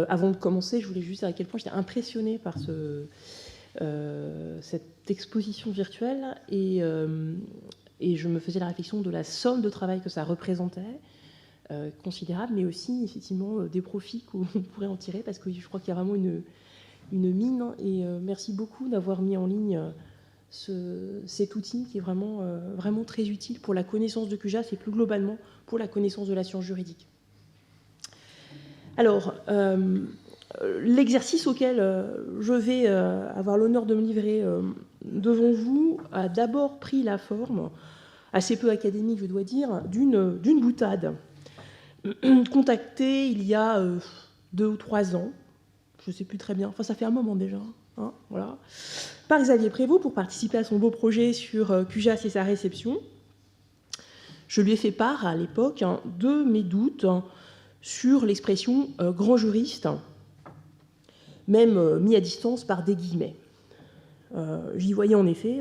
Avant de commencer, je voulais juste dire à quel point j'étais impressionnée par cette exposition virtuelle et je me faisais la réflexion de la somme de travail que ça représentait, considérable, mais aussi effectivement des profits qu'on pourrait en tirer, parce que je crois qu'il y a vraiment une mine, et merci beaucoup d'avoir mis en ligne cet outil qui est vraiment, vraiment très utile pour la connaissance de QJAS et plus globalement pour la connaissance de la science juridique. Alors, l'exercice auquel je vais avoir l'honneur de me livrer devant vous a d'abord pris la forme, assez peu académique je dois dire, d'une boutade. Contactée il y a 2 ou 3 ans, je ne sais plus très bien, enfin ça fait un moment déjà, hein, voilà, par Xavier Prévost pour participer à son beau projet sur QJAS et sa réception. Je lui ai fait part à l'époque de mes doutes sur l'expression grand juriste, même mis à distance par des guillemets. J'y voyais en effet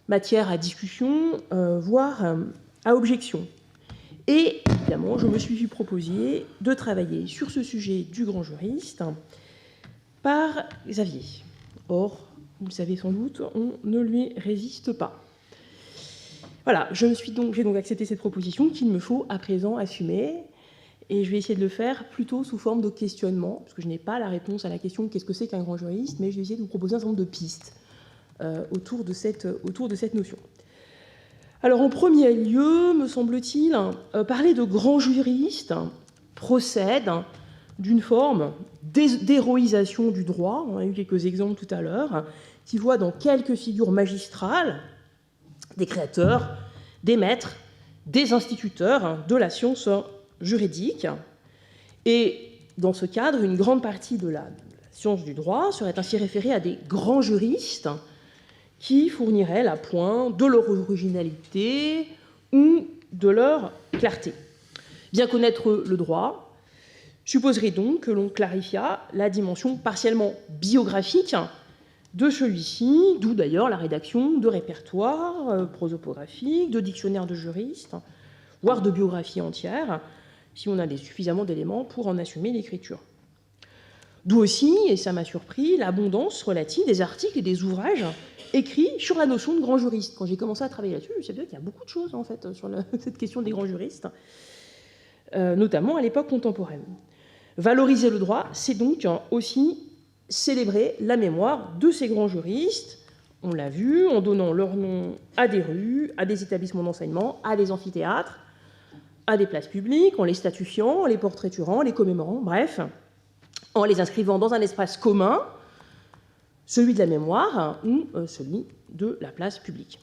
matière à discussion, voire à objection. Et évidemment, je me suis vu proposer de travailler sur ce sujet du grand juriste par Xavier. Or, vous le savez sans doute, on ne lui résiste pas. Voilà, j'ai donc accepté cette proposition qu'il me faut à présent assumer, et je vais essayer de le faire plutôt sous forme de questionnement, parce que je n'ai pas la réponse à la question « qu'est-ce que c'est qu'un grand juriste ?», mais je vais essayer de vous proposer un certain nombre de pistes autour de cette notion. Alors, en premier lieu, me semble-t-il, parler de grand juriste procède d'une forme d'héroïsation du droit. On a eu quelques exemples tout à l'heure, qui voient dans quelques figures magistrales des créateurs, des maîtres, des instituteurs de la science juridique. Et dans ce cadre, une grande partie de la science du droit serait ainsi référée à des grands juristes qui fourniraient la pointe de leur originalité ou de leur clarté. Bien connaître le droit supposerait donc que l'on clarifiât la dimension partiellement biographique de celui-ci, d'où d'ailleurs la rédaction de répertoires prosopographiques, de dictionnaires de juristes, voire de biographies entières, si on a suffisamment d'éléments pour en assumer l'écriture. D'où aussi, et ça m'a surpris, l'abondance relative des articles et des ouvrages écrits sur la notion de grand juriste. Quand j'ai commencé à travailler là-dessus, je savais qu'il y a beaucoup de choses en fait sur cette question des grands juristes, notamment à l'époque contemporaine. Valoriser le droit, c'est donc aussi célébrer la mémoire de ces grands juristes, on l'a vu, en donnant leur nom à des rues, à des établissements d'enseignement, à des amphithéâtres, à des places publiques, en les statufiant, en les portraiturant, en les commémorant, bref, en les inscrivant dans un espace commun, celui de la mémoire ou celui de la place publique.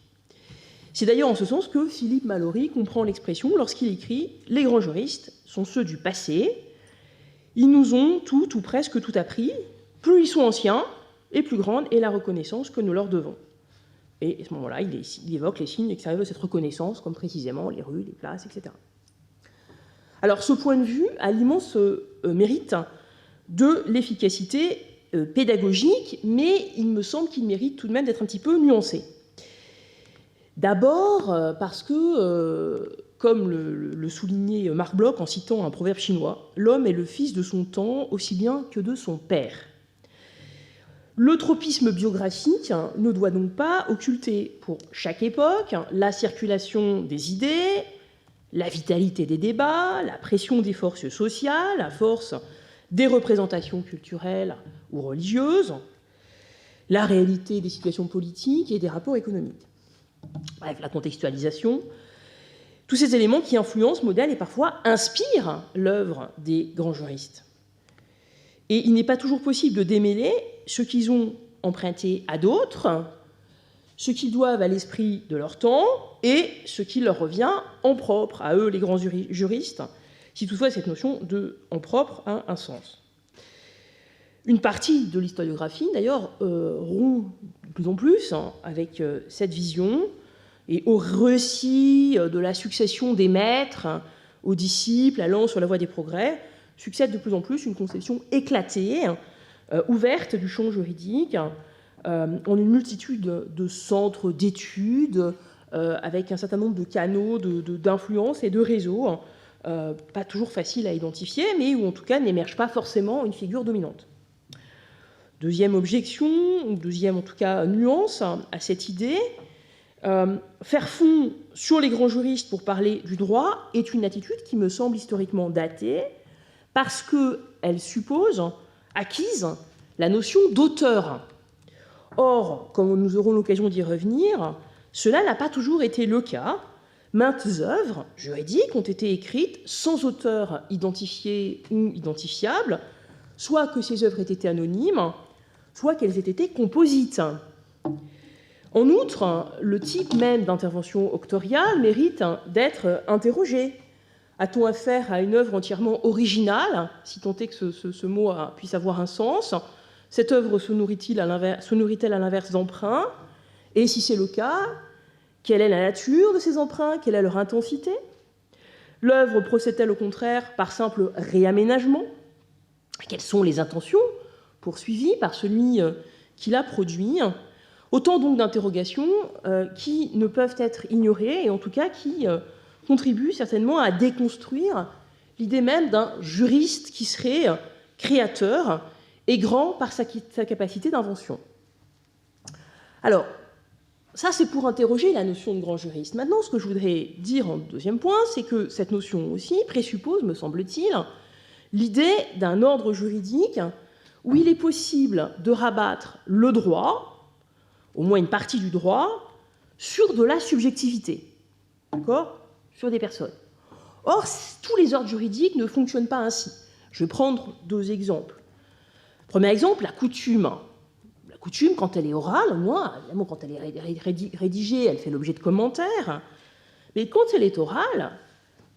C'est d'ailleurs en ce sens que Philippe Mallory comprend l'expression lorsqu'il écrit « Les grands juristes sont ceux du passé, ils nous ont tout ou presque tout appris, plus ils sont anciens, et plus grande est la reconnaissance que nous leur devons. » Et à ce moment-là, il évoque les signes extérieurs de cette reconnaissance, comme précisément les rues, les places, etc. Alors, ce point de vue a l'immense mérite de l'efficacité pédagogique, mais il me semble qu'il mérite tout de même d'être un petit peu nuancé. D'abord parce que, comme le soulignait Marc Bloch en citant un proverbe chinois, l'homme est le fils de son temps aussi bien que de son père. Le tropisme biographique ne doit donc pas occulter pour chaque époque la circulation des idées, la vitalité des débats, la pression des forces sociales, la force des représentations culturelles ou religieuses, la réalité des situations politiques et des rapports économiques. Bref, la contextualisation, tous ces éléments qui influencent, modèlent et parfois inspirent l'œuvre des grands juristes. Et il n'est pas toujours possible de démêler ce qu'ils ont emprunté à d'autres, ce qu'ils doivent à l'esprit de leur temps et ce qui leur revient en propre, à eux les grands juristes, si toutefois cette notion de « en propre » a un sens. Une partie de l'historiographie, d'ailleurs, rompt de plus en plus avec cette vision, et au récit de la succession des maîtres aux disciples allant sur la voie des progrès, succède de plus en plus une conception éclatée, ouverte du champ juridique, en une multitude de centres d'études, avec un certain nombre de canaux d'influence et de réseaux pas toujours facile à identifier, mais où en tout cas n'émerge pas forcément une figure dominante. Deuxième objection, ou deuxième en tout cas nuance à cette idée, faire fond sur les grands juristes pour parler du droit est une attitude qui me semble historiquement datée parce qu'elle suppose, acquise, la notion d'auteur. Or, comme nous aurons l'occasion d'y revenir, cela n'a pas toujours été le cas. Maintes œuvres juridiques ont été écrites sans auteur identifié ou identifiable, soit que ces œuvres aient été anonymes, soit qu'elles aient été composites. En outre, le type même d'intervention auctoriale mérite d'être interrogé. A-t-on affaire à une œuvre entièrement originale, si tant est que ce mot puisse avoir un sens? Cette œuvre se nourrit-elle à l'inverse d'emprunts? Et si c'est le cas, quelle est la nature de ces emprunts? Quelle est leur intensité? L'œuvre procède-t-elle au contraire par simple réaménagement? Quelles sont les intentions poursuivies par celui qui l'a produit? Autant donc d'interrogations qui ne peuvent être ignorées et en tout cas qui contribuent certainement à déconstruire l'idée même d'un juriste qui serait créateur et grand par sa capacité d'invention. Alors, ça c'est pour interroger la notion de grand juriste. Maintenant, ce que je voudrais dire en deuxième point, c'est que cette notion aussi présuppose, me semble-t-il, l'idée d'un ordre juridique où il est possible de rabattre le droit, au moins une partie du droit, sur de la subjectivité, d'accord, sur des personnes. Or, tous les ordres juridiques ne fonctionnent pas ainsi. Je vais prendre deux exemples. Premier exemple, la coutume. La coutume, quand elle est orale, au moins, évidemment, quand elle est rédigée, elle fait l'objet de commentaires. Mais quand elle est orale,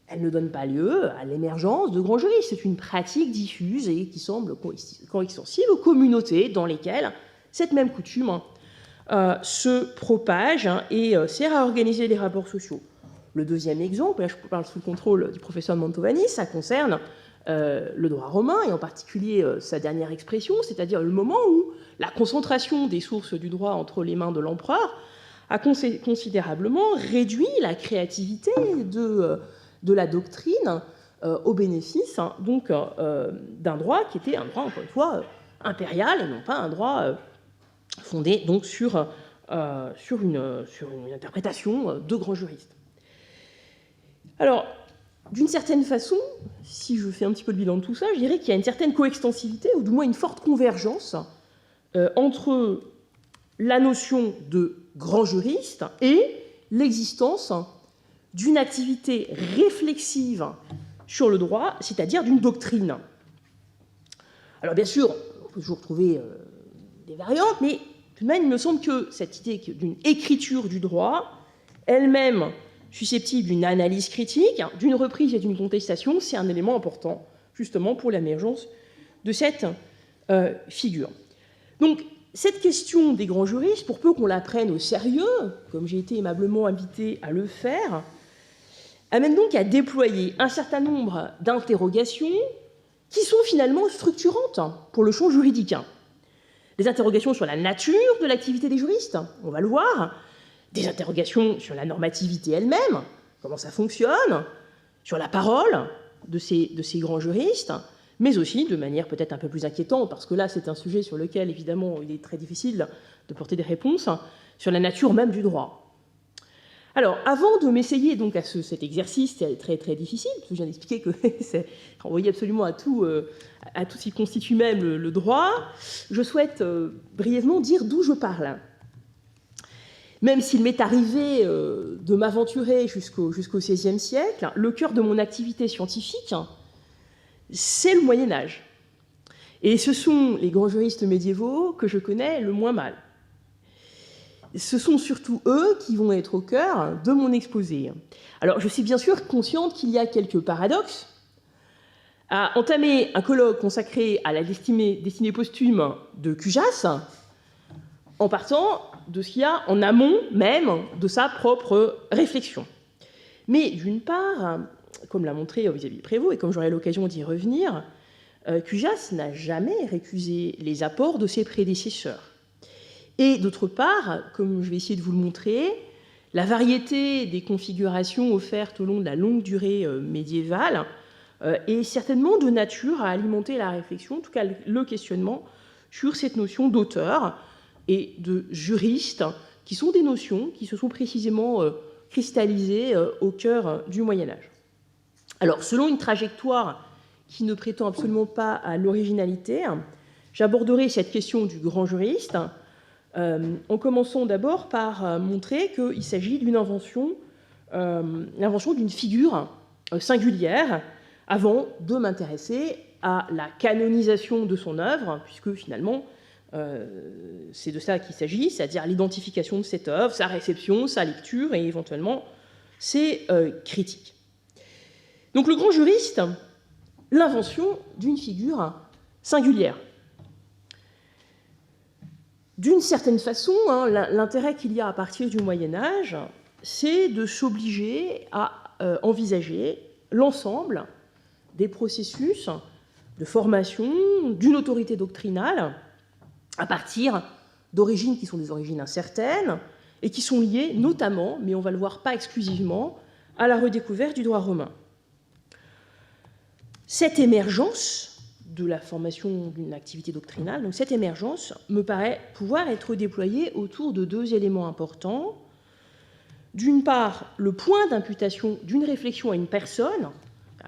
elle ne donne pas lieu à l'émergence de grands juristes. C'est une pratique diffuse et qui semble coextensible aux communautés dans lesquelles cette même coutume se propage et sert à organiser les rapports sociaux. Le deuxième exemple, là je parle sous le contrôle du professeur Mantovani, ça concerne le droit romain, et en particulier sa dernière expression, c'est-à-dire le moment où la concentration des sources du droit entre les mains de l'empereur a considérablement réduit la créativité de la doctrine au bénéfice donc d'un droit qui était un droit, encore une fois, impérial, et non pas un droit fondé donc sur une interprétation de grands juristes. Alors, d'une certaine façon, si je fais un petit peu le bilan de tout ça, je dirais qu'il y a une certaine coextensivité, ou du moins une forte convergence, entre la notion de grand juriste et l'existence d'une activité réflexive sur le droit, c'est-à-dire d'une doctrine. Alors bien sûr, on peut toujours trouver des variantes, mais tout de même, il me semble que cette idée d'une écriture du droit, elle-même susceptible d'une analyse critique, d'une reprise et d'une contestation, c'est un élément important, justement, pour l'émergence de cette figure. Donc, cette question des grands juristes, pour peu qu'on la prenne au sérieux, comme j'ai été aimablement invité à le faire, amène donc à déployer un certain nombre d'interrogations qui sont finalement structurantes pour le champ juridique. Des interrogations sur la nature de l'activité des juristes, on va le voir, des interrogations sur la normativité elle-même, comment ça fonctionne, sur la parole de ces grands juristes, mais aussi, de manière peut-être un peu plus inquiétante, parce que là c'est un sujet sur lequel évidemment il est très difficile de porter des réponses, sur la nature même du droit. Alors, avant de m'essayer donc à cet exercice très, très difficile, parce que je viens d'expliquer que c'est renvoyé absolument à tout ce qui constitue même le droit, je souhaite brièvement dire d'où je parle. Même s'il m'est arrivé de m'aventurer jusqu'au XVIe siècle, le cœur de mon activité scientifique, c'est le Moyen-Âge. Et ce sont les grands juristes médiévaux que je connais le moins mal. Ce sont surtout eux qui vont être au cœur de mon exposé. Alors, je suis bien sûr consciente qu'il y a quelques paradoxes à entamer un colloque consacré à la destinée posthume de Cujas, en partant de ce qu'il y a en amont même de sa propre réflexion. Mais d'une part, comme l'a montré Xavier Prévost, et comme j'aurai l'occasion d'y revenir, Cujas n'a jamais récusé les apports de ses prédécesseurs. Et d'autre part, comme je vais essayer de vous le montrer, la variété des configurations offertes au long de la longue durée médiévale est certainement de nature à alimenter la réflexion, en tout cas le questionnement, sur cette notion d'auteur et de juriste, qui sont des notions qui se sont précisément cristallisées au cœur du Moyen-Âge. Alors, selon une trajectoire qui ne prétend absolument pas à l'originalité, j'aborderai cette question du grand juriste en commençant d'abord par montrer qu'il s'agit d'une invention, l'invention d'une figure singulière, avant de m'intéresser à la canonisation de son œuvre, puisque finalement, c'est de ça qu'il s'agit, c'est-à-dire l'identification de cette œuvre, sa réception, sa lecture et éventuellement ses critiques. Donc le grand juriste, l'invention d'une figure singulière. D'une certaine façon, l'intérêt qu'il y a à partir du Moyen-Âge, c'est de s'obliger à envisager l'ensemble des processus de formation d'une autorité doctrinale à partir d'origines qui sont des origines incertaines et qui sont liées notamment, mais on va le voir pas exclusivement, à la redécouverte du droit romain. Cette émergence de la formation d'une activité doctrinale, donc cette émergence me paraît pouvoir être déployée autour de deux éléments importants. D'une part, le point d'imputation d'une réflexion à une personne,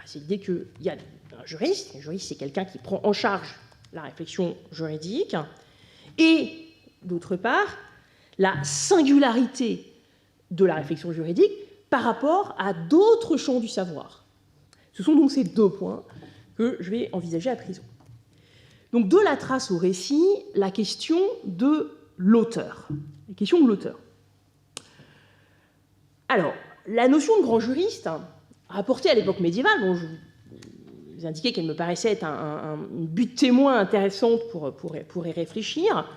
c'est l'idée qu'il y a un juriste c'est quelqu'un qui prend en charge la réflexion juridique, et d'autre part, la singularité de la réflexion juridique par rapport à d'autres champs du savoir. Ce sont donc ces deux points que je vais envisager à présent. Donc, de la trace au récit, la question de l'auteur. La question de l'auteur. Alors, la notion de grand juriste, rapportée à l'époque médiévale, bon, je vous indiquais qu'elle me paraissait être une butte témoin intéressante pour y réfléchir.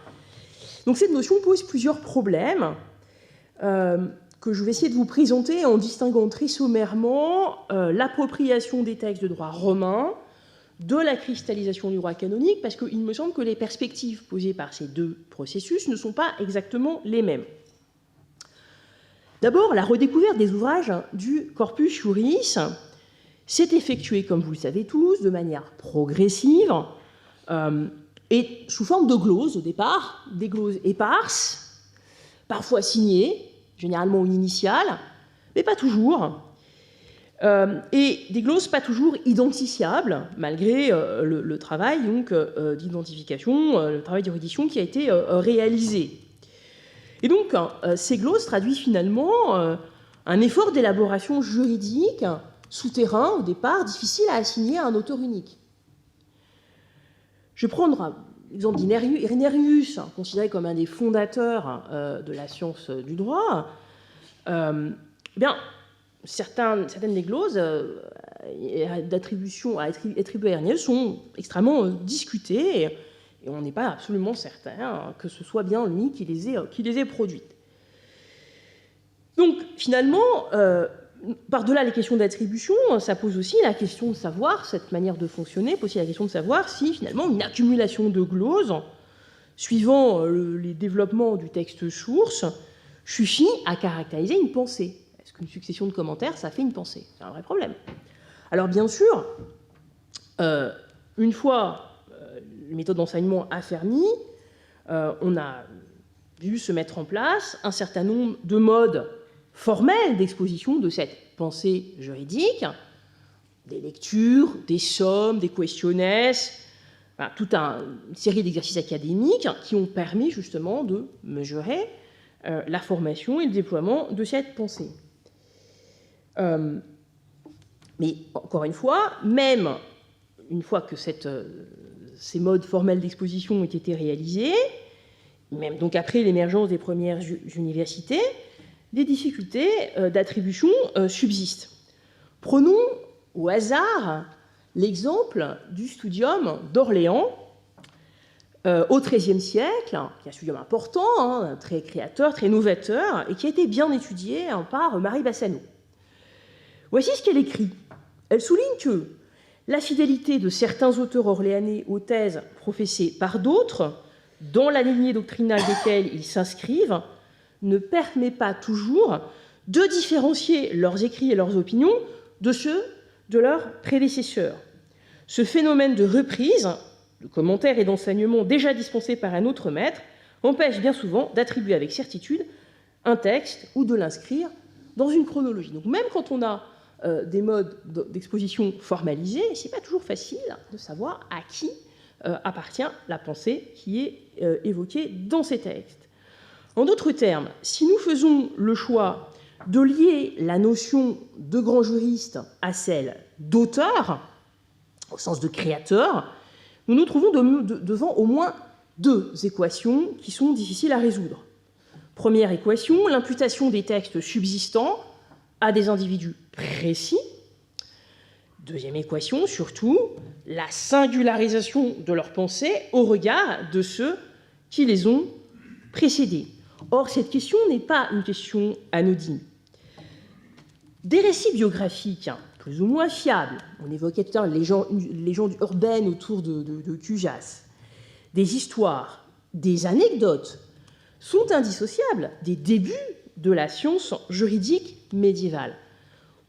Donc, cette notion pose plusieurs problèmes que je vais essayer de vous présenter en distinguant très sommairement l'appropriation des textes de droit romain de la cristallisation du droit canonique, parce qu'il me semble que les perspectives posées par ces deux processus ne sont pas exactement les mêmes. D'abord, la redécouverte des ouvrages du corpus juris s'est effectuée, comme vous le savez tous, de manière progressive et sous forme de gloses au départ, des gloses éparses, parfois signées, généralement une initiale, mais pas toujours, et des gloses pas toujours identifiables, malgré le travail d'identification, le travail d'érudition qui a été réalisé. Et donc, ces gloses traduisent finalement un effort d'élaboration juridique souterrain, au départ, difficile à assigner à un auteur unique. Je vais prendre l'exemple d'Irnerius, considéré comme un des fondateurs de la science du droit. Certaines des gloses d'attribution attribuées à Irnerius sont extrêmement discutées, et on n'est pas absolument certain que ce soit bien lui qui les ait produites. Donc, finalement, par-delà les questions d'attribution, ça pose aussi la question de savoir, cette manière de fonctionner, pose aussi la question de savoir si, finalement, une accumulation de gloses, suivant les développements du texte source, suffit à caractériser une pensée. Est-ce qu'une succession de commentaires, ça fait une pensée? C'est un vrai problème. Alors, bien sûr, une fois les méthodes d'enseignement affermies, on a vu se mettre en place un certain nombre de modes formels d'exposition de cette pensée juridique, des lectures, des sommes, des questionnaires, toute une série d'exercices académiques qui ont permis justement de mesurer la formation et le déploiement de cette pensée. Mais encore une fois, même une fois que ces modes formels d'exposition ont été réalisés, même donc après l'émergence des premières universités, des difficultés d'attribution subsistent. Prenons au hasard l'exemple du studium d'Orléans au XIIIe siècle, qui est un studium important, très créateur, très novateur, et qui a été bien étudié par Marie Bassano. Voici ce qu'elle écrit. Elle souligne que la fidélité de certains auteurs orléanais aux thèses professées par d'autres, dans la lignée doctrinale desquelles ils s'inscrivent, ne permet pas toujours de différencier leurs écrits et leurs opinions de ceux de leurs prédécesseurs. Ce phénomène de reprise, de commentaires et d'enseignements déjà dispensés par un autre maître, empêche bien souvent d'attribuer avec certitude un texte ou de l'inscrire dans une chronologie. Donc même quand on a des modes d'exposition formalisés, ce n'est pas toujours facile de savoir à qui appartient la pensée qui est évoquée dans ces textes. En d'autres termes, si nous faisons le choix de lier la notion de grand juriste à celle d'auteur, au sens de créateur, nous nous trouvons devant au moins deux équations qui sont difficiles à résoudre. Première équation, l'imputation des textes subsistants à des individus précis. Deuxième équation, surtout, la singularisation de leurs pensées au regard de ceux qui les ont précédés. Or, cette question n'est pas une question anodine. Des récits biographiques plus ou moins fiables, on évoquait tout à l'heure les légendes urbaines autour de Cujas, des histoires, des anecdotes, sont indissociables des débuts de la science juridique médiévale.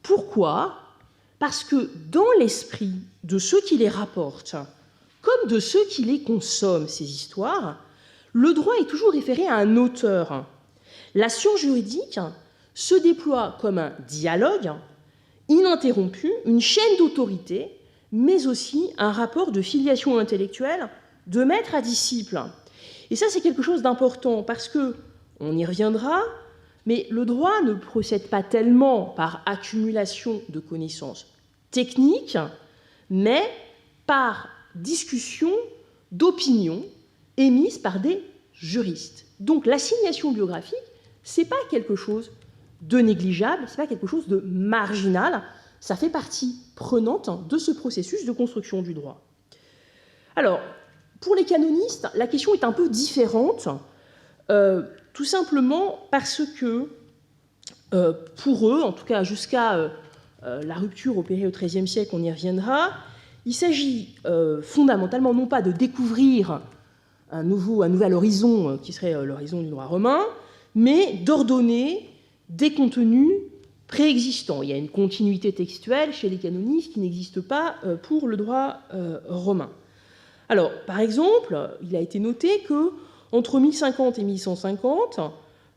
Pourquoi ? Parce que dans l'esprit de ceux qui les rapportent, comme de ceux qui les consomment, ces histoires, le droit est toujours référé à un auteur. La science juridique se déploie comme un dialogue ininterrompu, une chaîne d'autorité, mais aussi un rapport de filiation intellectuelle de maître à disciple. Et ça, c'est quelque chose d'important parce que, on y reviendra, mais le droit ne procède pas tellement par accumulation de connaissances techniques, mais par discussion d'opinions émises par des juristes. Donc l'assignation biographique, ce n'est pas quelque chose de négligeable, ce n'est pas quelque chose de marginal, ça fait partie prenante de ce processus de construction du droit. Alors, pour les canonistes, la question est un peu différente, tout simplement parce que, pour eux, en tout cas jusqu'à la rupture opérée au XIIIe siècle, on y reviendra, il s'agit fondamentalement non pas de découvrir un nouvel horizon qui serait l'horizon du droit romain, mais d'ordonner des contenus préexistants. Il y a une continuité textuelle chez les canonistes qui n'existe pas pour le droit romain. Alors, par exemple, il a été noté qu'entre 1050 et 1150,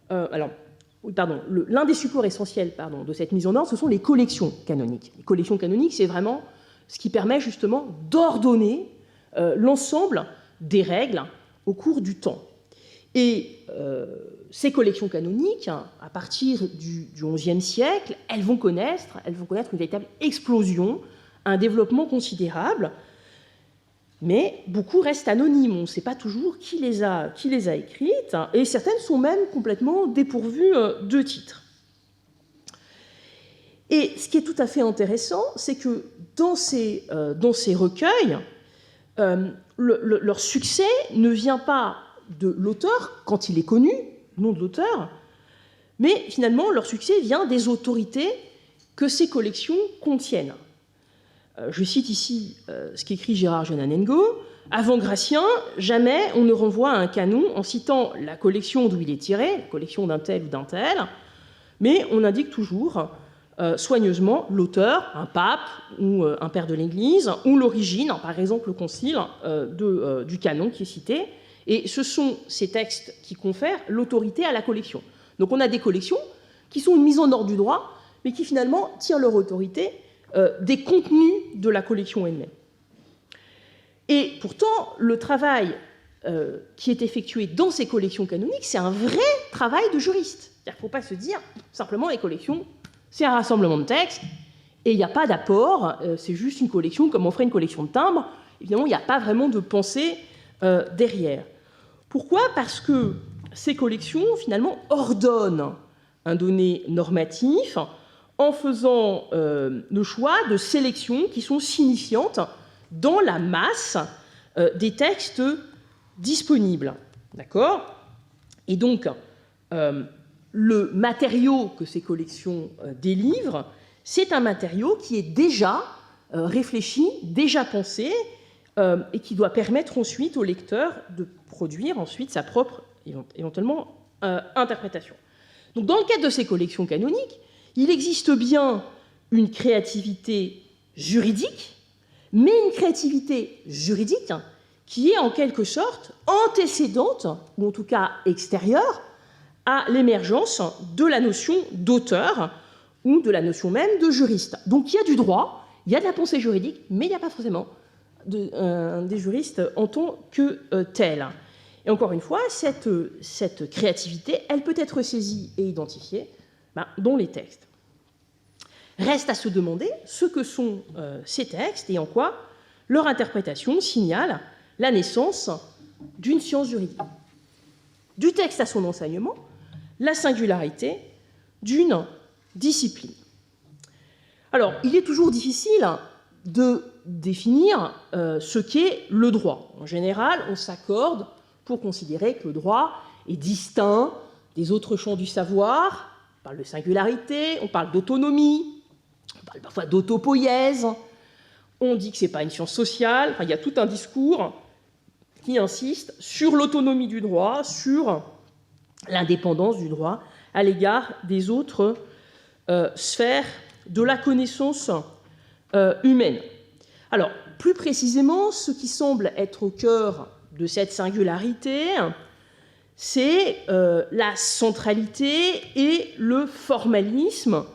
l'un des supports essentiels de cette mise en ordre, ce sont les collections canoniques. Les collections canoniques, c'est vraiment ce qui permet justement d'ordonner l'ensemble des règles au cours du temps. Et ces collections canoniques, à partir du XIe siècle, elles vont connaître une véritable explosion, un développement considérable, mais beaucoup restent anonymes. On ne sait pas toujours qui les a écrites, et certaines sont même complètement dépourvues de titre. Et ce qui est tout à fait intéressant, c'est que dans ces recueils, leur succès ne vient pas de l'auteur, quand il est connu, nom de l'auteur, mais finalement, leur succès vient des autorités que ces collections contiennent. Je cite ici ce qu'écrit Gérard Jonanengo. « Avant Gratien, jamais on ne renvoie à un canon en citant la collection d'où il est tiré, la collection d'un tel ou d'un tel, mais on indique toujours soigneusement l'auteur, un pape ou un père de l'Église, ou l'origine, par exemple le concile du canon qui est cité. Et ce sont ces textes qui confèrent l'autorité à la collection. Donc on a des collections qui sont une mise en ordre du droit, mais qui finalement tirent leur autorité des contenus de la collection elle-même. Et pourtant, le travail qui est effectué dans ces collections canoniques, c'est un vrai travail de juriste. Il ne faut pas se dire simplement les collections, c'est un rassemblement de textes, et il n'y a pas d'apport, c'est juste une collection comme on ferait une collection de timbres. Évidemment, il n'y a pas vraiment de pensée derrière. Pourquoi ? Parce que ces collections, finalement, ordonnent un donné normatif en faisant le choix de sélections qui sont signifiantes dans la masse des textes disponibles. D'accord ? Et donc, le matériau que ces collections délivrent, c'est un matériau qui est déjà réfléchi, déjà pensé, et qui doit permettre ensuite au lecteur de produire ensuite sa propre, éventuellement, interprétation. Donc, dans le cadre de ces collections canoniques, il existe bien une créativité juridique, mais une créativité juridique qui est en quelque sorte antécédente, ou en tout cas extérieure, à l'émergence de la notion d'auteur ou de la notion même de juriste. Donc il y a du droit, il y a de la pensée juridique, mais il n'y a pas forcément des juristes en tant que tels. Et encore une fois, cette créativité, elle peut être saisie et identifiée dans les textes. Reste à se demander ce que sont ces textes et en quoi leur interprétation signale la naissance d'une science juridique. Du texte à son enseignement, la singularité d'une discipline. Alors, il est toujours difficile de définir ce qu'est le droit. En général, on s'accorde pour considérer que le droit est distinct des autres champs du savoir. On parle de singularité, on parle d'autonomie, on parle parfois d'autopoïèse, on dit que ce n'est pas une science sociale. Enfin, il y a tout un discours qui insiste sur l'autonomie du droit, sur l'indépendance du droit à l'égard des autres sphères de la connaissance humaine. Alors, plus précisément, ce qui semble être au cœur de cette singularité, c'est la centralité et le formalisme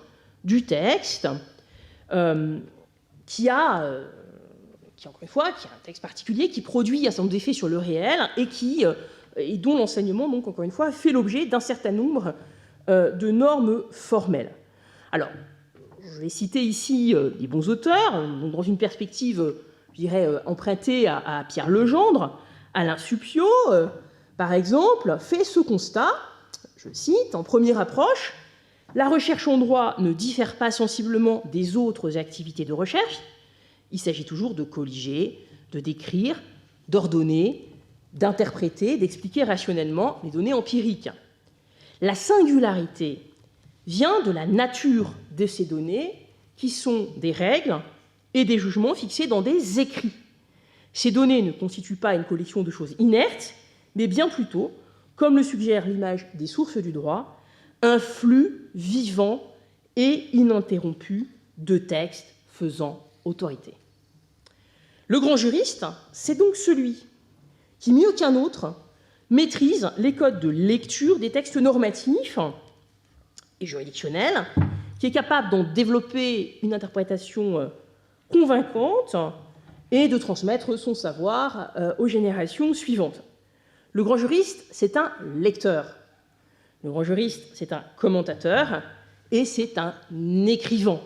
du texte, qui encore une fois, qui est un texte particulier, qui produit un certain nombre d'effets sur le réel et dont l'enseignement, donc, encore une fois, fait l'objet d'un certain nombre de normes formelles. Alors, je vais citer ici des bons auteurs, dans une perspective, je dirais, empruntée à Pierre Legendre. Alain Supiot, par exemple, fait ce constat, je cite, en première approche, « La recherche en droit ne diffère pas sensiblement des autres activités de recherche. Il s'agit toujours de colliger, de décrire, d'ordonner, d'interpréter, d'expliquer rationnellement les données empiriques. La singularité vient de la nature de ces données qui sont des règles et des jugements fixés dans des écrits. Ces données ne constituent pas une collection de choses inertes, mais bien plutôt, comme le suggère l'image des sources du droit, un flux vivant et ininterrompu de textes faisant autorité. Le grand juriste, c'est donc celui qui, mieux qu'un autre, maîtrise les codes de lecture des textes normatifs et juridictionnels, qui est capable d'en développer une interprétation convaincante et de transmettre son savoir aux générations suivantes. Le grand juriste, c'est un lecteur. Le grand juriste, c'est un commentateur et c'est un écrivain.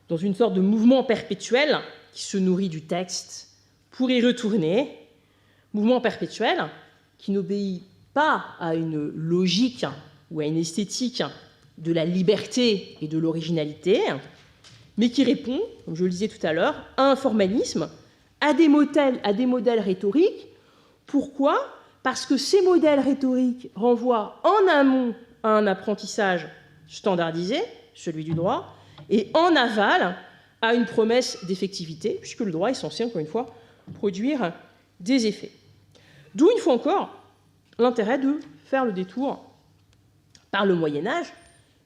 Dans une sorte de mouvement perpétuel qui se nourrit du texte pour y retourner, mouvement perpétuel qui n'obéit pas à une logique ou à une esthétique de la liberté et de l'originalité, mais qui répond, comme je le disais tout à l'heure, à un formalisme, à des modèles rhétoriques. Pourquoi ? Parce que ces modèles rhétoriques renvoient en amont à un apprentissage standardisé, celui du droit, et en aval à une promesse d'effectivité, puisque le droit est censé, encore une fois, produire des effets. D'où, une fois encore, l'intérêt de faire le détour par le Moyen-Âge,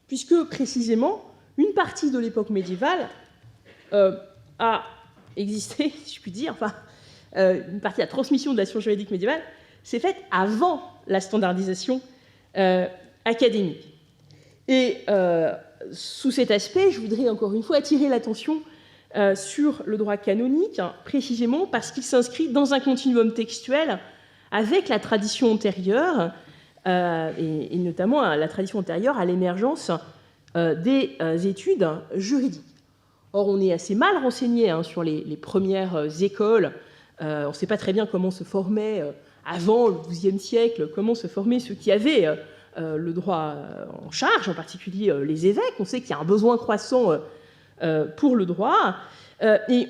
puisque, précisément, une partie de l'époque médiévale a existé, si je puis dire, une partie de la transmission de la science juridique médiévale s'est faite avant la standardisation académique. Et sous cet aspect, je voudrais encore une fois attirer l'attention sur le droit canonique, précisément parce qu'il s'inscrit dans un continuum textuel avec la tradition antérieure, et notamment la tradition antérieure à l'émergence des études juridiques. Or, on est assez mal renseigné sur les premières écoles. On ne sait pas très bien comment se formaient, avant le XIIe siècle, comment se formaient ceux qui avaient le droit en charge, en particulier les évêques. On sait qu'il y a un besoin croissant pour le droit. Et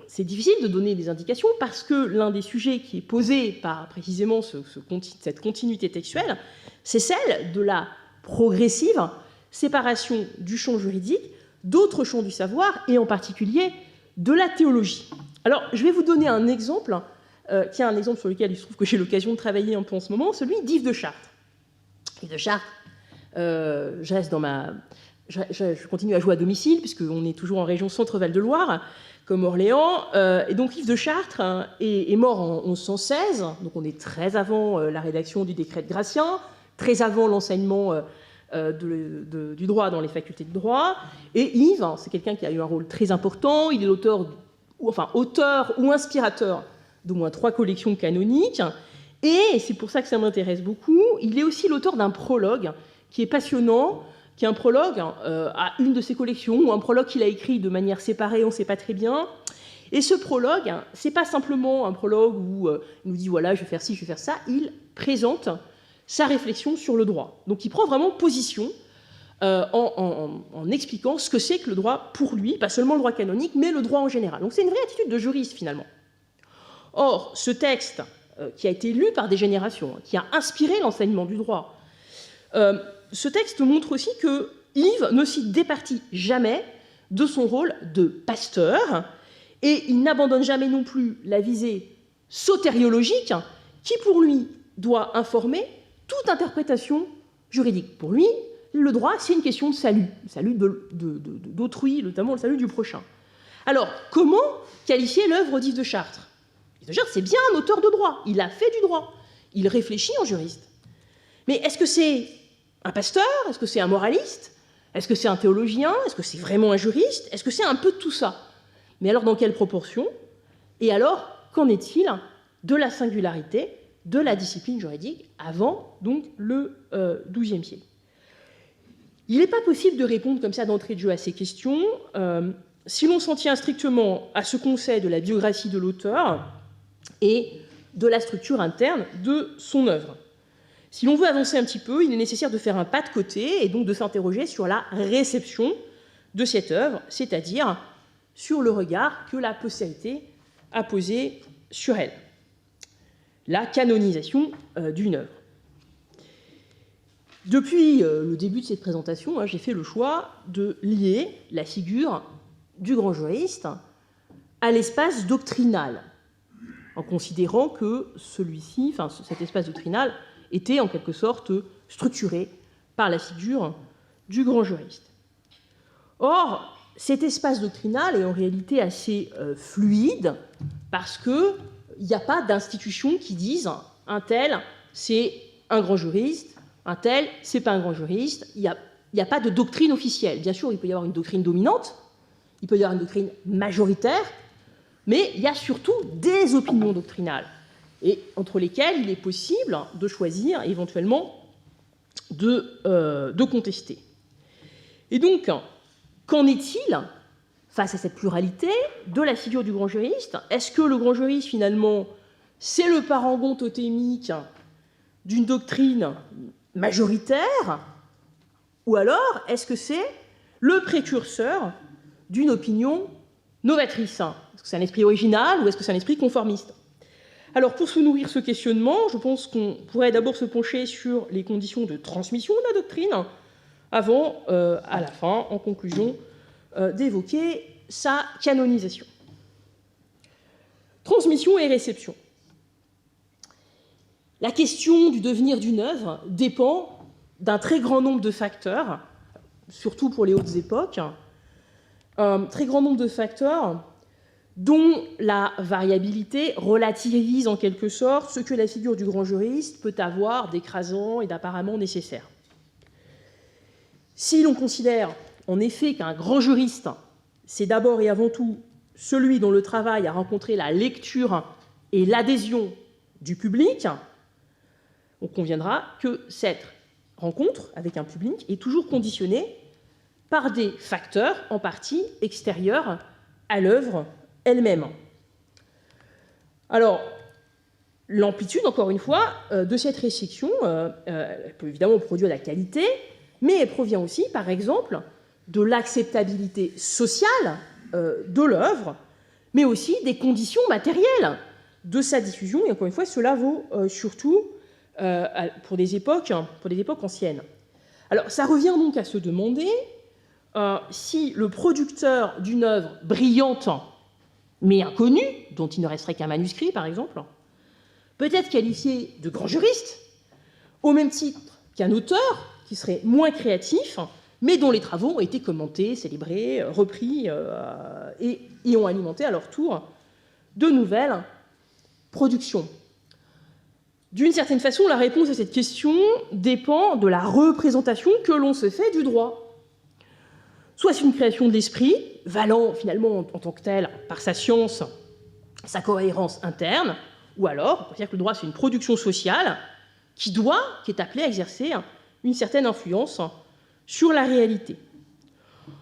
c'est difficile de donner des indications parce que l'un des sujets qui est posé par précisément cette continuité textuelle, c'est celle de la progressive séparation du champ juridique d'autres champs du savoir et en particulier de la théologie. Alors, je vais vous donner un exemple qui est un exemple sur lequel il se trouve que j'ai l'occasion de travailler un peu en ce moment, celui d'Yves de Chartres. Yves de Chartres, je reste dans ma... Je continue à jouer à domicile, puisqu'on est toujours en région Centre-Val de Loire, comme Orléans. Et donc Yves de Chartres est mort en 1116, donc on est très avant la rédaction du décret de Gratien, très avant l'enseignement du droit dans les facultés de droit. Et Yves, c'est quelqu'un qui a eu un rôle très important. Il est auteur ou inspirateur d'au moins 3 collections canoniques. Et c'est pour ça que ça m'intéresse beaucoup. Il est aussi l'auteur d'un prologue qui est passionnant, qui est un prologue à une de ses collections, ou un prologue qu'il a écrit de manière séparée, on ne sait pas très bien. Et ce prologue, ce n'est pas simplement un prologue où il nous dit voilà, je vais faire ci, je vais faire ça. Il présente sa réflexion sur le droit. Donc il prend vraiment position en expliquant ce que c'est que le droit pour lui, pas seulement le droit canonique, mais le droit en général. Donc c'est une vraie attitude de juriste finalement. Or, ce texte qui a été lu par des générations, qui a inspiré l'enseignement du droit, ce texte montre aussi que Yves ne s'y départit jamais de son rôle de pasteur, et il n'abandonne jamais non plus la visée sotériologique qui, pour lui, doit informer toute interprétation juridique. Pour lui, le droit, c'est une question de salut, le salut d'autrui, notamment le salut du prochain. Alors, comment qualifier l'œuvre d'Yves de Chartres? Yves de Chartres, c'est bien un auteur de droit, il a fait du droit, il réfléchit en juriste. Mais est-ce que c'est un pasteur? Est-ce que c'est un moraliste? Est-ce que c'est un théologien? Est-ce que c'est vraiment un juriste? Est-ce que c'est un peu de tout ça? Mais alors, dans quelle proportion? Et alors, qu'en est-il de la singularité de la discipline juridique avant donc, le XIIe siècle? Il n'est pas possible de répondre comme ça d'entrée de jeu à ces questions si l'on s'en tient strictement à ce qu'on sait de la biographie de l'auteur et de la structure interne de son œuvre. Si l'on veut avancer un petit peu, il est nécessaire de faire un pas de côté et donc de s'interroger sur la réception de cette œuvre, c'est-à-dire sur le regard que la postérité a posé sur elle. La canonisation d'une œuvre. Depuis le début de cette présentation, j'ai fait le choix de lier la figure du grand juriste à l'espace doctrinal, en considérant que celui-ci, cet espace doctrinal, était en quelque sorte structuré par la figure du grand juriste. Or, cet espace doctrinal est en réalité assez fluide parce qu'il n'y a pas d'institutions qui disent un tel, c'est un grand juriste, un tel, c'est pas un grand juriste. Il n'y a pas de doctrine officielle. Bien sûr, il peut y avoir une doctrine dominante, il peut y avoir une doctrine majoritaire, mais il y a surtout des opinions doctrinales, et entre lesquelles il est possible de choisir éventuellement de contester. Et donc, qu'en est-il, face à cette pluralité, de la figure du grand juriste? Est-ce que le grand juriste, finalement, c'est le parangon totémique d'une doctrine majoritaire, ou alors est-ce que c'est le précurseur d'une opinion novatrice? Est-ce que c'est un esprit original ou est-ce que c'est un esprit conformiste? Alors, pour se nourrir ce questionnement, je pense qu'on pourrait d'abord se pencher sur les conditions de transmission de la doctrine, avant, à la fin, en conclusion, d'évoquer sa canonisation. Transmission et réception. La question du devenir d'une œuvre dépend d'un très grand nombre de facteurs, surtout pour les hautes époques, un très grand nombre de facteurs dont la variabilité relativise en quelque sorte ce que la figure du grand juriste peut avoir d'écrasant et d'apparemment nécessaire. Si l'on considère en effet qu'un grand juriste, c'est d'abord et avant tout celui dont le travail a rencontré la lecture et l'adhésion du public, on conviendra que cette rencontre avec un public est toujours conditionnée par des facteurs en partie extérieurs à l'œuvre elle-même. Alors, l'amplitude, encore une fois, de cette réception, elle peut évidemment produire la qualité, mais elle provient aussi, par exemple, de l'acceptabilité sociale de l'œuvre, mais aussi des conditions matérielles de sa diffusion, et encore une fois, cela vaut surtout pour des époques anciennes. Alors, ça revient donc à se demander si le producteur d'une œuvre brillante, mais inconnue, dont il ne resterait qu'un manuscrit, par exemple, peut être qualifié de grand juriste, au même titre qu'un auteur qui serait moins créatif, mais dont les travaux ont été commentés, célébrés, repris et ont alimenté à leur tour de nouvelles productions. D'une certaine façon, la réponse à cette question dépend de la représentation que l'on se fait du droit. Soit c'est une création de l'esprit, valant finalement en tant que tel par sa science, sa cohérence interne, ou alors, on peut dire que le droit c'est une production sociale qui est appelée à exercer une certaine influence sur la réalité.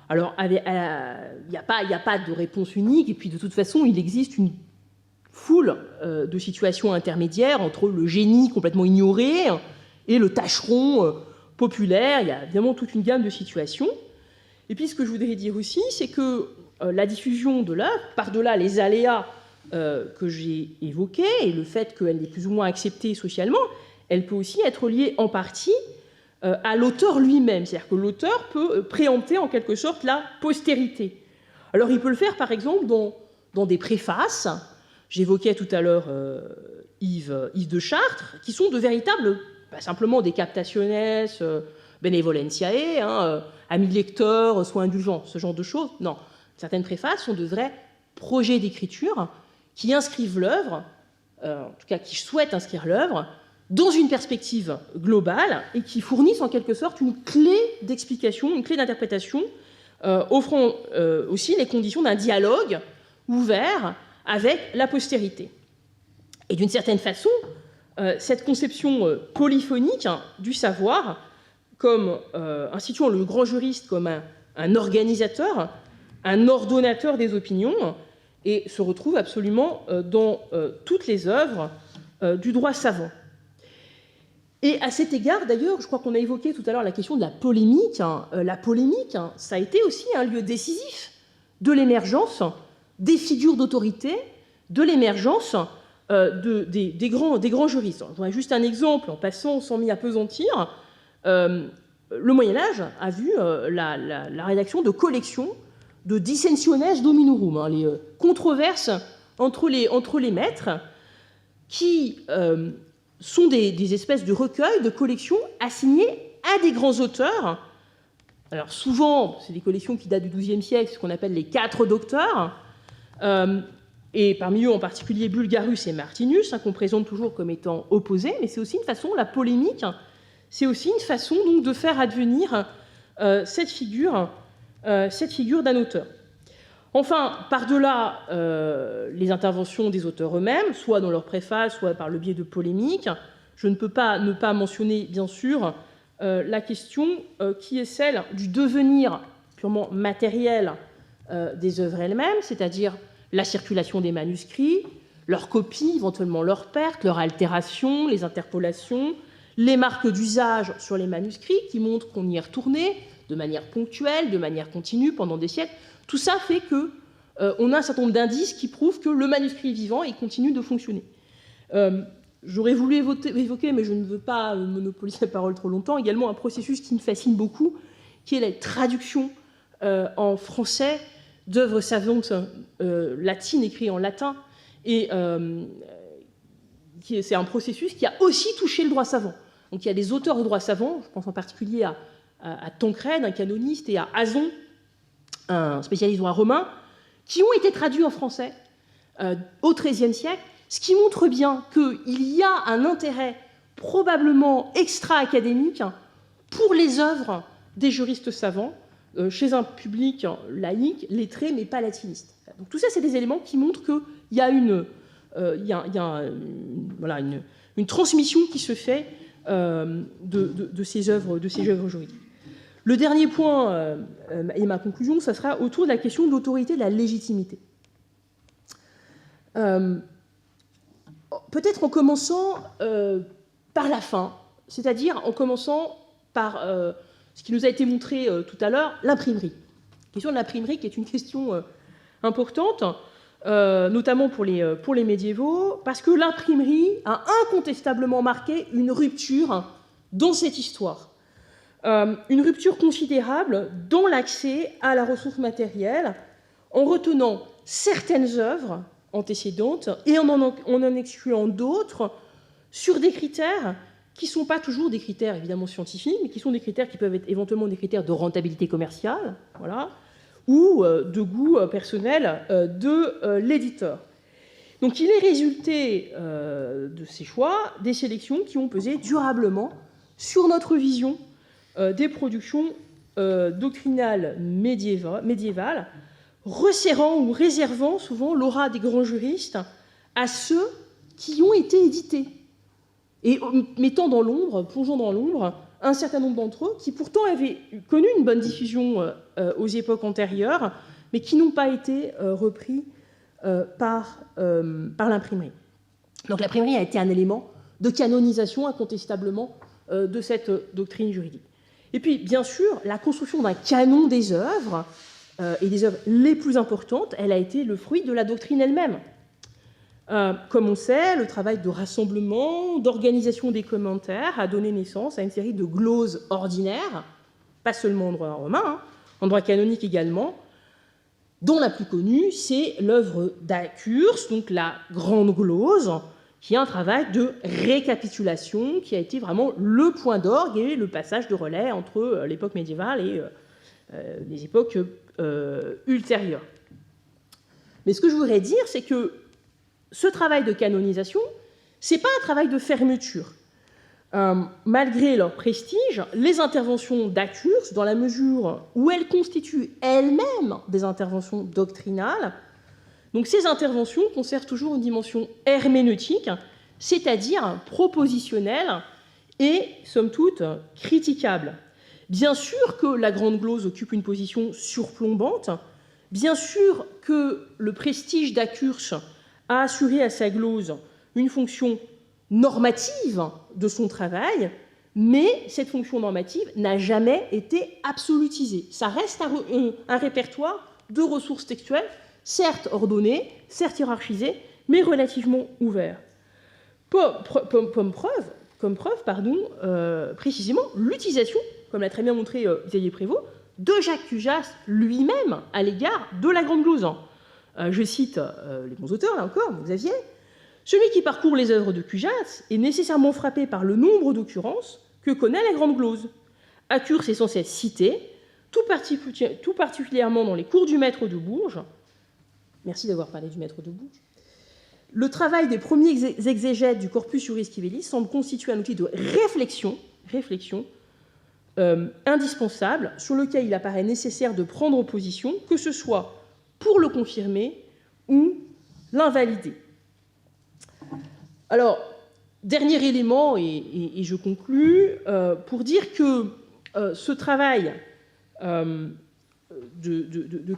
Alors, il n'y a pas de réponse unique, et puis de toute façon, il existe une foule de situations intermédiaires entre le génie complètement ignoré et le tâcheron populaire. Il y a évidemment toute une gamme de situations. Et puis, ce que je voudrais dire aussi, c'est que la diffusion de l'œuvre, par-delà les aléas que j'ai évoqués et le fait qu'elle est plus ou moins acceptée socialement, elle peut aussi être liée en partie à l'auteur lui-même. C'est-à-dire que l'auteur peut préempter en quelque sorte la postérité. Alors, il peut le faire, par exemple, dans des préfaces. J'évoquais tout à l'heure Yves de Chartres, qui sont de véritables, pas simplement des captationes, benevolentiae, amis lecteurs, soins indulgents, ce genre de choses. Non, certaines préfaces sont de vrais projets d'écriture qui inscrivent l'œuvre, en tout cas qui souhaitent inscrire l'œuvre, dans une perspective globale et qui fournissent en quelque sorte une clé d'explication, une clé d'interprétation, offrant aussi les conditions d'un dialogue ouvert avec la postérité. Et d'une certaine façon, cette conception polyphonique du savoir, comme instituant le grand juriste comme un organisateur, un ordonnateur des opinions, et se retrouve absolument dans toutes les œuvres du droit savant. Et à cet égard, d'ailleurs, je crois qu'on a évoqué tout à l'heure la question de la polémique. La polémique, ça a été aussi un lieu décisif de l'émergence des figures d'autorité, de l'émergence des grands juristes. Je voudrais juste un exemple, en passant sans m'y appesantir. Le Moyen-Âge a vu la rédaction de collections de dissensiones dominorum, les controverses entre les maîtres, qui sont des espèces de recueils, de collections assignées à des grands auteurs. Alors souvent, c'est des collections qui datent du XIIe siècle, ce qu'on appelle les 4 docteurs, et parmi eux en particulier Bulgarus et Martinus, qu'on présente toujours comme étant opposés, mais c'est aussi une façon, la polémique, c'est aussi une façon donc, de faire advenir cette figure d'un auteur. Enfin, par-delà les interventions des auteurs eux-mêmes, soit dans leur préface, soit par le biais de polémiques, je ne peux pas ne pas mentionner, bien sûr, la question qui est celle du devenir purement matériel des œuvres elles-mêmes, c'est-à-dire la circulation des manuscrits, leurs copies, éventuellement leurs pertes, leur altération, les interpolations, les marques d'usage sur les manuscrits qui montrent qu'on y est retourné de manière ponctuelle, de manière continue pendant des siècles. Tout ça fait qu'on a un certain nombre d'indices qui prouvent que le manuscrit est vivant et continue de fonctionner. J'aurais voulu évoquer, mais je ne veux pas monopoliser la parole trop longtemps, également un processus qui me fascine beaucoup, qui est la traduction en français d'œuvres savantes latines écrites en latin. Et c'est un processus qui a aussi touché le droit savant. Donc il y a des auteurs de droit savant, je pense en particulier à Tancrède, un canoniste, et à Azon, un spécialiste droit romain, qui ont été traduits en français au XIIIe siècle, ce qui montre bien qu'il y a un intérêt probablement extra-académique pour les œuvres des juristes savants chez un public laïque, lettré, mais pas latiniste. Donc tout ça, c'est des éléments qui montrent qu'il y a une transmission qui se fait de ces œuvres juridiques. Le dernier point, et ma conclusion, ça sera autour de la question de l'autorité et de la légitimité. Peut-être en commençant par la fin, c'est-à-dire en commençant par ce qui nous a été montré tout à l'heure, l'imprimerie. La question de l'imprimerie qui est une question importante, notamment pour les médiévaux, parce que l'imprimerie a incontestablement marqué une rupture dans cette histoire. Une rupture considérable dans l'accès à la ressource matérielle, en retenant certaines œuvres antécédentes et en excluant d'autres sur des critères qui ne sont pas toujours des critères évidemment scientifiques, mais qui sont des critères qui peuvent être éventuellement des critères de rentabilité commerciale, voilà, ou de goût personnel de l'éditeur. Donc il est résulté de ces choix des sélections qui ont pesé durablement sur notre vision des productions doctrinales médiévales, resserrant ou réservant souvent l'aura des grands juristes à ceux qui ont été édités, et mettant dans l'ombre, plongeant dans l'ombre, un certain nombre d'entre eux qui pourtant avaient connu une bonne diffusion aux époques antérieures, mais qui n'ont pas été repris par l'imprimerie. Donc l'imprimerie a été un élément de canonisation incontestablement de cette doctrine juridique. Et puis, bien sûr, la construction d'un canon des œuvres, et des œuvres les plus importantes, elle a été le fruit de la doctrine elle-même. Comme on sait, le travail de rassemblement, d'organisation des commentaires a donné naissance à une série de gloses ordinaires, pas seulement en droit romain, hein, en droit canonique également, dont la plus connue, c'est l'œuvre d'Acurse, donc la Grande Glose, qui est un travail de récapitulation qui a été vraiment le point d'orgue et le passage de relais entre l'époque médiévale et les époques ultérieures. Mais ce que je voudrais dire, c'est que ce travail de canonisation, ce n'est pas un travail de fermeture. Malgré leur prestige, les interventions d'Acurse, dans la mesure où elles constituent elles-mêmes des interventions doctrinales, donc ces interventions conservent toujours une dimension herméneutique, c'est-à-dire propositionnelle et, somme toute, critiquable. Bien sûr que la Grande Glose occupe une position surplombante, bien sûr que le prestige d'Acurse a assuré à sa glose une fonction normative de son travail, mais cette fonction normative n'a jamais été absolutisée. Ça reste un répertoire de ressources textuelles, certes ordonnées, certes hiérarchisées, mais relativement ouvert. Comme preuve, précisément, l'utilisation, comme l'a très bien montré Xavier Prévost, de Jacques Cujas lui-même à l'égard de la Grande Glose. Je cite les bons auteurs, là encore, Xavier. Celui qui parcourt les œuvres de Cujas est nécessairement frappé par le nombre d'occurrences que connaît la Grande Glose. Accurse est censé être cité, tout particulièrement dans les cours du maître de Bourges. Merci d'avoir parlé du maître de Bourges. Le travail des premiers exégètes du corpus juris civilis semble constituer un outil de réflexion indispensable sur lequel il apparaît nécessaire de prendre position, que ce soit pour le confirmer ou l'invalider. Alors, dernier élément, et je conclus, pour dire que ce travail de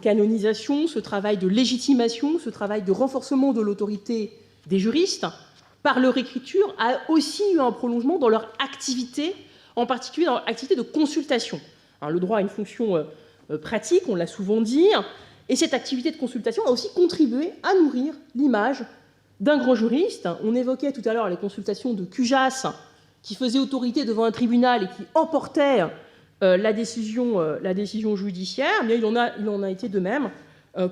canonisation, ce travail de légitimation, ce travail de renforcement de l'autorité des juristes, par leur écriture, a aussi eu un prolongement dans leur activité, en particulier dans leur activité de consultation. Alors, le droit a une fonction pratique, on l'a souvent dit, et cette activité de consultation a aussi contribué à nourrir l'image d'un grand juriste. On évoquait tout à l'heure les consultations de Cujas, qui faisait autorité devant un tribunal et qui emportait la décision judiciaire. Bien, il en a été de même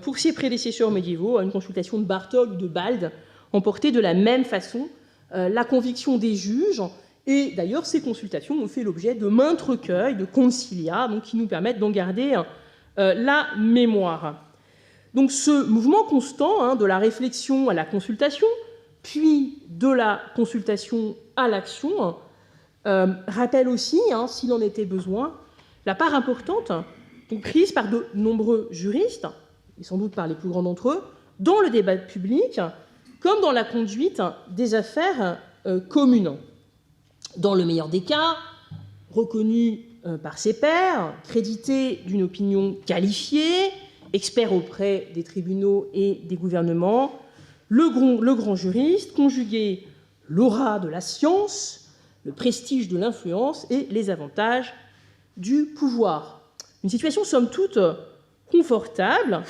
pour ses prédécesseurs médiévaux, une consultation de Bartol ou de Bald emportait de la même façon la conviction des juges. Et d'ailleurs, ces consultations ont fait l'objet de maintes recueils, de concilia, donc, qui nous permettent d'en garder la mémoire. Donc ce mouvement constant de la réflexion à la consultation, puis de la consultation à l'action, rappelle aussi, s'il en était besoin, la part importante prise par de nombreux juristes, et sans doute par les plus grands d'entre eux, dans le débat public, comme dans la conduite des affaires communes. Dans le meilleur des cas, reconnu par ses pairs, crédité d'une opinion qualifiée, expert auprès des tribunaux et des gouvernements, le grand juriste conjuguait l'aura de la science, le prestige de l'influence et les avantages du pouvoir. Une situation somme toute confortable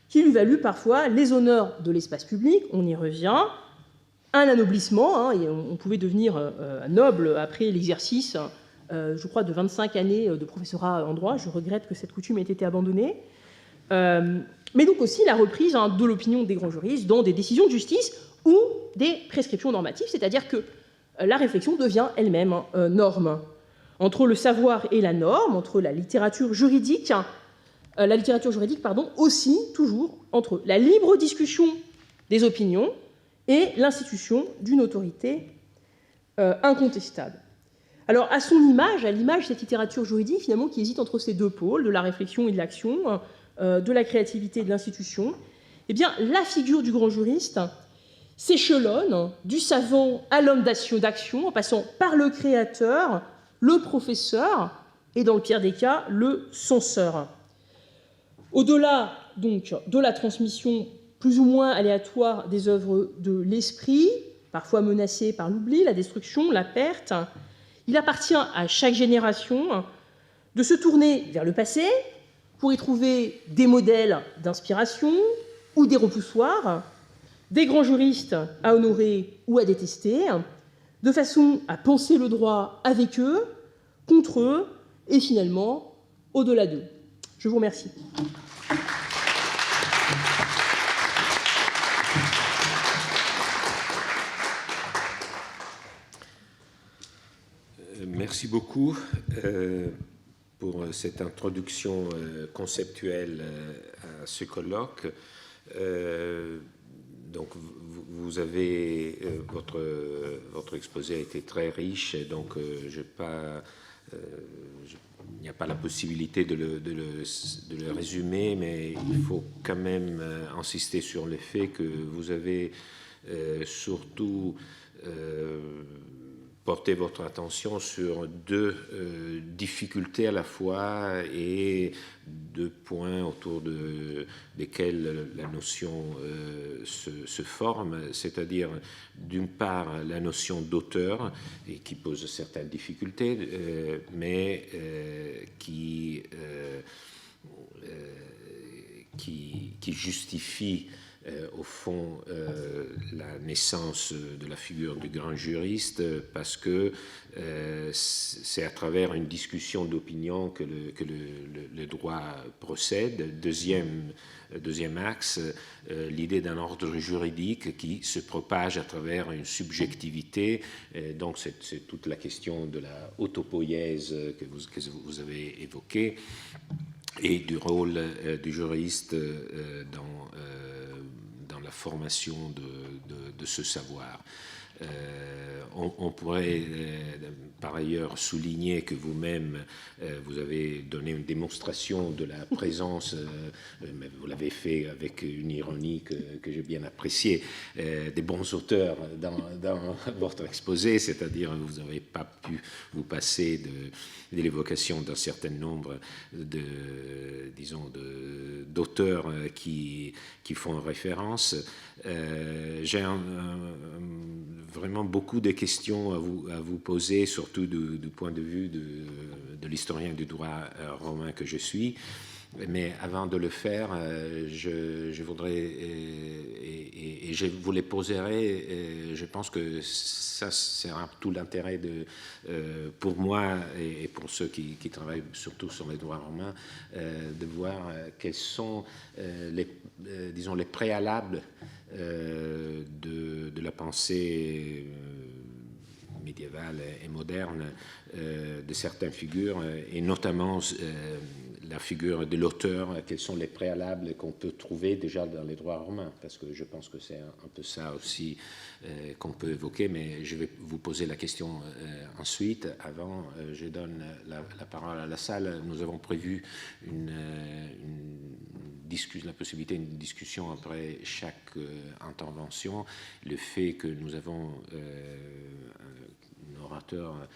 qui lui valut parfois les honneurs de l'espace public, on y revient, un anoblissement, et on pouvait devenir noble après l'exercice, je crois, de 25 années de professorat en droit. Je regrette que cette coutume ait été abandonnée. Mais donc aussi la reprise de l'opinion des grands juristes dans des décisions de justice ou des prescriptions normatives, c'est-à-dire que la réflexion devient elle-même norme. Entre le savoir et la norme, entre la littérature juridique, aussi, toujours, entre la libre discussion des opinions et l'institution d'une autorité incontestable. Alors, à l'image de cette littérature juridique, finalement, qui hésite entre ces deux pôles, de la réflexion et de l'action, de la créativité et de l'institution, eh bien, la figure du grand juriste s'échelonne du savant à l'homme d'action, en passant par le créateur, le professeur et, dans le pire des cas, le censeur. Au-delà, donc, de la transmission plus ou moins aléatoire des œuvres de l'esprit, parfois menacées par l'oubli, la destruction, la perte, il appartient à chaque génération de se tourner vers le passé pour y trouver des modèles d'inspiration ou des repoussoirs, des grands juristes à honorer ou à détester, de façon à penser le droit avec eux, contre eux et finalement au-delà d'eux. Je vous remercie. Merci beaucoup pour cette introduction conceptuelle à ce colloque. Donc, vous avez votre exposé a été très riche, et donc il n'y a pas la possibilité de le résumer, mais il faut quand même insister sur le fait que vous avez surtout porté votre attention sur deux difficultés à la fois et deux points autour desquels la notion se forme, c'est-à-dire d'une part la notion d'auteur, et qui pose certaines difficultés, mais qui justifie au fond la naissance de la figure du grand juriste, parce que c'est à travers une discussion d'opinion que le droit procède. Deuxième axe, l'idée d'un ordre juridique qui se propage à travers une subjectivité. Donc c'est toute la question de la autopoïèse que vous avez évoquée, et du rôle du juriste dans la formation de ce savoir. On pourrait par ailleurs souligner que vous-même, vous avez donné une démonstration de la présence, mais vous l'avez fait avec une ironie que j'ai bien appréciée, des bons auteurs dans votre exposé, c'est-à-dire que vous n'avez pas pu vous passer de l'évocation d'un certain nombre d'auteurs qui font référence. J'ai vraiment beaucoup de questions à vous poser, surtout du point de vue de l'historien du droit romain que je suis. Mais avant de le faire, je voudrais, et je vous les poserai, je pense que ça sera tout l'intérêt pour moi et pour ceux qui travaillent surtout sur les droits romains, de voir quels sont les préalables de la pensée médiévale et moderne de certaines figures, et notamment la figure de l'auteur, quels sont les préalables qu'on peut trouver déjà dans les droits romains, parce que je pense que c'est un peu ça aussi qu'on peut évoquer, mais je vais vous poser la question ensuite. Avant, je donne la parole à la salle. Nous avons prévu la possibilité d'une discussion après chaque intervention. Le fait que nous avons un orateur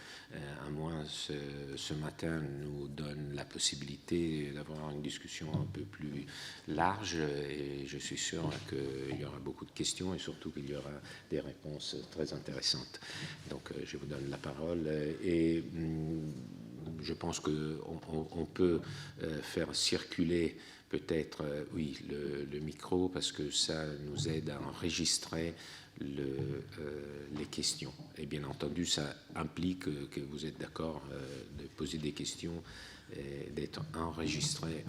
à moins ce matin nous donne la possibilité d'avoir une discussion un peu plus large, et je suis sûr qu'il y aura beaucoup de questions et surtout qu'il y aura des réponses très intéressantes. Donc je vous donne la parole, et je pense qu'on peut faire circuler peut-être, oui, le micro, parce que ça nous aide à enregistrer les questions. Et bien entendu, ça implique que vous êtes d'accord de poser des questions et d'être enregistré